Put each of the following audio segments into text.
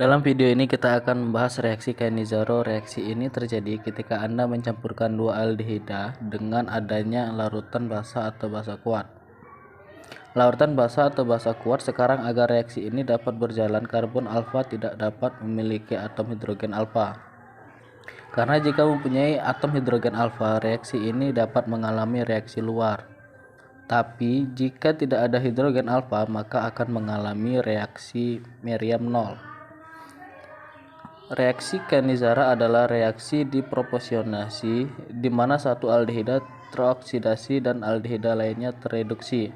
Dalam video ini kita akan membahas reaksi Cannizzaro. Reaksi ini terjadi ketika Anda mencampurkan dua aldehida dengan adanya larutan basa atau basa kuat. Larutan basa atau basa kuat sekarang agar reaksi ini dapat berjalan, karbon alfa tidak dapat memiliki atom hidrogen alfa. Karena jika mempunyai atom hidrogen alfa, reaksi ini dapat mengalami reaksi luar. Tapi jika tidak ada hidrogen alfa, maka akan mengalami reaksi meriam nol. Reaksi Cannizzaro adalah reaksi diproporsionasi di mana satu aldehida teroksidasi dan aldehida lainnya tereduksi.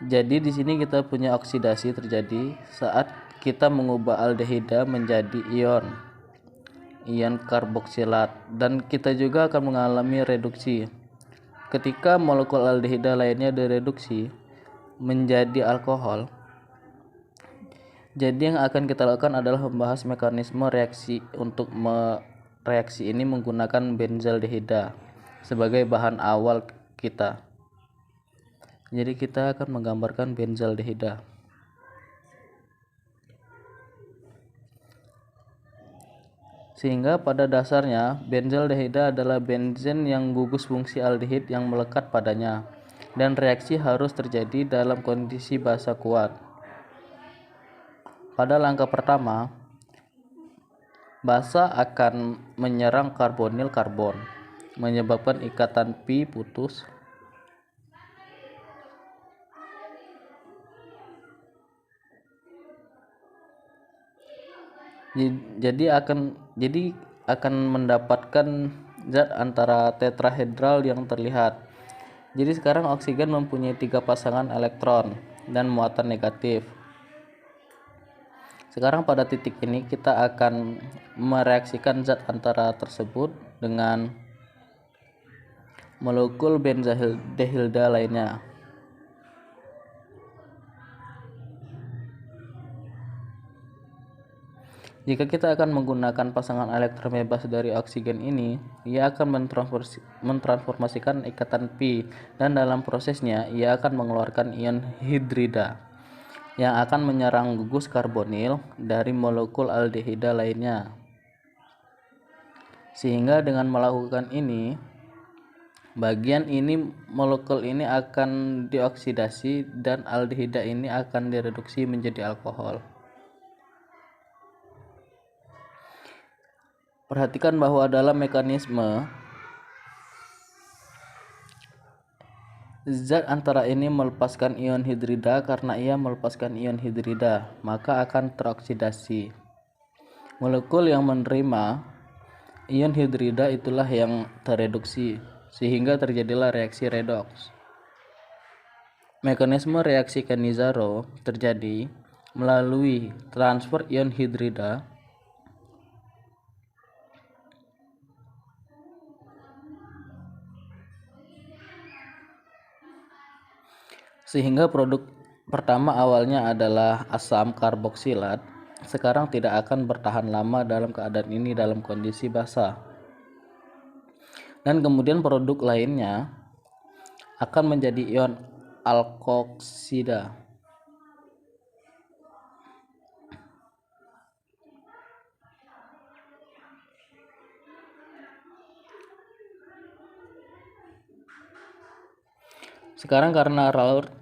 Jadi di sini kita punya oksidasi terjadi saat kita mengubah aldehida menjadi ion karboksilat, dan kita juga akan mengalami reduksi. Ketika molekul aldehida lainnya direduksi menjadi alkohol, jadi yang akan kita lakukan adalah membahas mekanisme reaksi. Untuk reaksi ini menggunakan benzaldehida sebagai bahan awal kita. Jadi kita akan menggambarkan benzaldehida. Sehingga pada dasarnya benzaldehida adalah benzen yang gugus fungsi aldehid yang melekat padanya, dan reaksi harus terjadi dalam kondisi basa kuat. Pada langkah pertama, basa akan menyerang karbonil karbon, menyebabkan ikatan pi putus. Jadi akan mendapatkan zat antara tetrahedral yang terlihat. Jadi sekarang oksigen mempunyai 3 pasangan elektron dan muatan negatif. Sekarang pada titik ini kita akan mereaksikan zat antara tersebut dengan molekul benzaldehida lainnya. Jika kita akan menggunakan pasangan elektron bebas dari oksigen ini, ia akan mentransformasikan ikatan pi, dan dalam prosesnya ia akan mengeluarkan ion hidrida yang akan menyerang gugus karbonil dari molekul aldehida lainnya. Sehingga dengan melakukan ini, bagian ini molekul ini akan dioksidasi dan aldehida ini akan direduksi menjadi alkohol. Perhatikan bahwa dalam mekanisme zat antara ini melepaskan ion hidrida. Karena ia melepaskan ion hidrida, maka akan teroksidasi. Molekul yang menerima ion hidrida itulah yang tereduksi, sehingga terjadilah reaksi redoks. Mekanisme reaksi Cannizzaro terjadi melalui transfer ion hidrida sehingga produk pertama awalnya adalah asam karboksilat, sekarang tidak akan bertahan lama dalam keadaan ini dalam kondisi basa. Dan kemudian produk lainnya akan menjadi ion alkoksida. Sekarang karena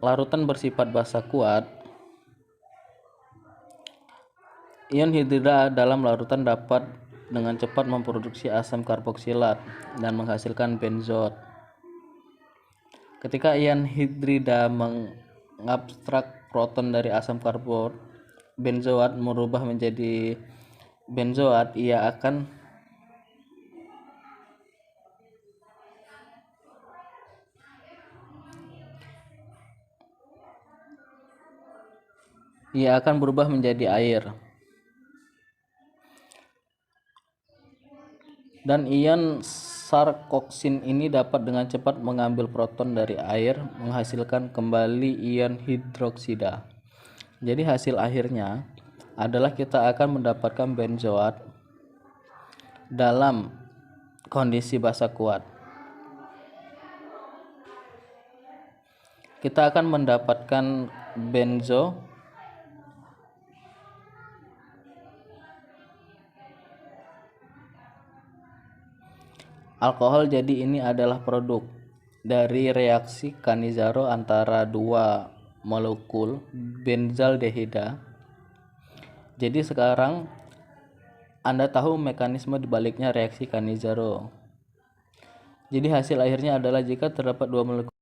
larutan bersifat basa kuat, ion hidrida dalam larutan dapat dengan cepat memproduksi asam karboksilat dan menghasilkan benzoat. Ketika ion hidrida mengabstrak proton dari asam karbon, benzoat merubah menjadi benzoat, ia akan berubah menjadi air. Dan ion sarkoksin ini dapat dengan cepat mengambil proton dari air, menghasilkan kembali ion hidroksida. Jadi hasil akhirnya adalah kita akan mendapatkan benzoat dalam kondisi basa kuat. Kita akan mendapatkan benzo alkohol. Jadi ini adalah produk dari reaksi Cannizzaro antara dua molekul benzaldehida. Jadi sekarang Anda tahu mekanisme dibaliknya reaksi Cannizzaro. Jadi hasil akhirnya adalah jika terdapat dua molekul.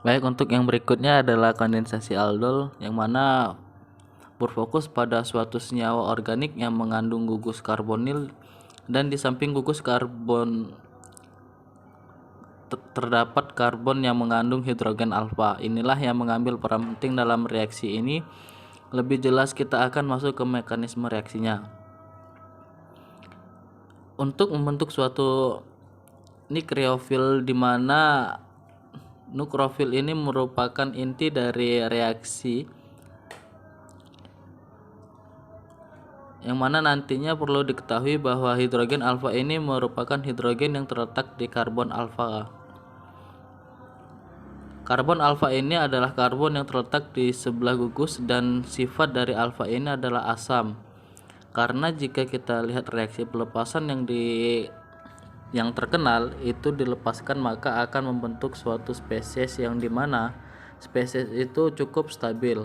Baik, untuk yang berikutnya adalah kondensasi aldol, yang mana berfokus pada suatu senyawa organik yang mengandung gugus karbonil, dan di samping gugus karbon terdapat karbon yang mengandung hidrogen alfa. Inilah yang mengambil peran penting dalam reaksi ini. Lebih jelas kita akan masuk ke mekanisme reaksinya. Untuk membentuk suatu nukleofil, di mana nuklofil ini merupakan inti dari reaksi, yang mana nantinya perlu diketahui bahwa hidrogen alfa ini merupakan hidrogen yang terletak di karbon alfa. Karbon alfa ini adalah karbon yang terletak di sebelah gugus, dan sifat dari alfa ini adalah asam. Karena jika kita lihat reaksi pelepasan yang terkenal itu dilepaskan, maka akan membentuk suatu spesies yang dimana spesies itu cukup stabil.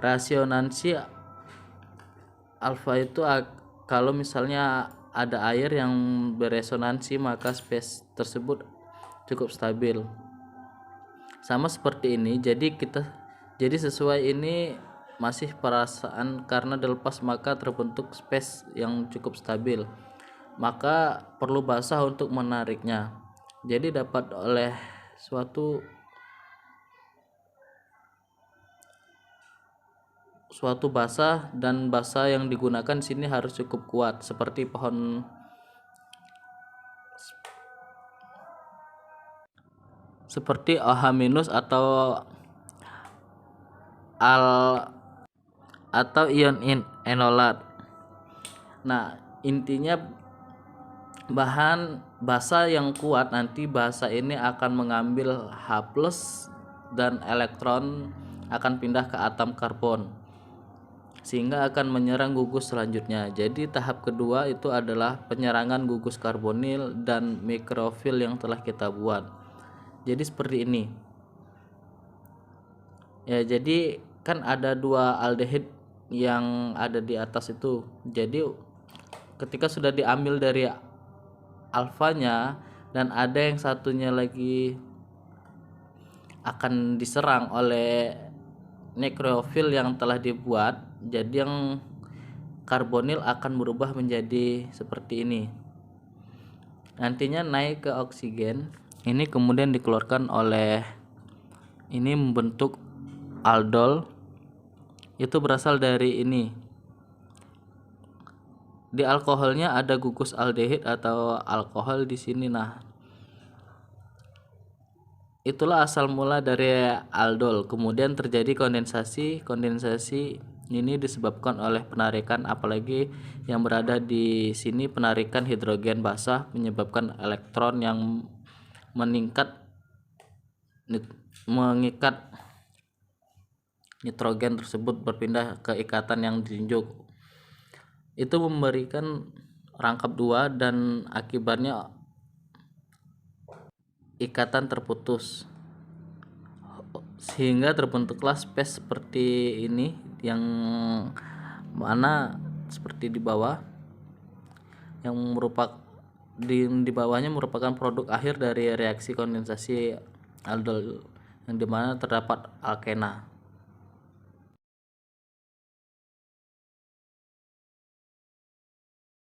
Resonansi alfa itu kalau misalnya ada air yang beresonansi, maka spesies tersebut cukup stabil. Sama seperti ini, jadi sesuai ini masih perasaan, karena dilepas maka terbentuk spesies yang cukup stabil, maka perlu basah untuk menariknya. Jadi dapat oleh suatu basah, dan basah yang digunakan di sini harus cukup kuat, seperti pohon seperti OH- atau ion enolat. Nah, intinya bahan basa yang kuat, nanti basa ini akan mengambil H+ dan elektron akan pindah ke atom karbon, sehingga akan menyerang gugus selanjutnya. Jadi tahap kedua itu adalah penyerangan gugus karbonil dan mikrofil yang telah kita buat. Jadi seperti ini ya. Jadi kan ada dua aldehid yang ada di atas itu. Jadi ketika sudah diambil dari alfanya, dan ada yang satunya lagi akan diserang oleh nukleofil yang telah dibuat, jadi yang karbonil akan berubah menjadi seperti ini. Nantinya naik ke oksigen, ini kemudian dikeluarkan oleh ini membentuk aldol. Itu berasal dari ini. Di alkoholnya ada gugus aldehid atau alkohol di sini. Nah, itulah asal mula dari aldol. Kemudian terjadi kondensasi. Kondensasi ini disebabkan oleh penarikan, apalagi yang berada di sini, penarikan hidrogen basah menyebabkan elektron yang mengikat nitrogen tersebut berpindah ke ikatan yang ditunjuk. Itu memberikan rangkap dua, dan akibatnya ikatan terputus, sehingga terbentuklah spesies seperti ini, yang mana seperti di bawah, yang merupakan di bawahnya merupakan produk akhir dari reaksi kondensasi aldol, yang dimana terdapat alkena.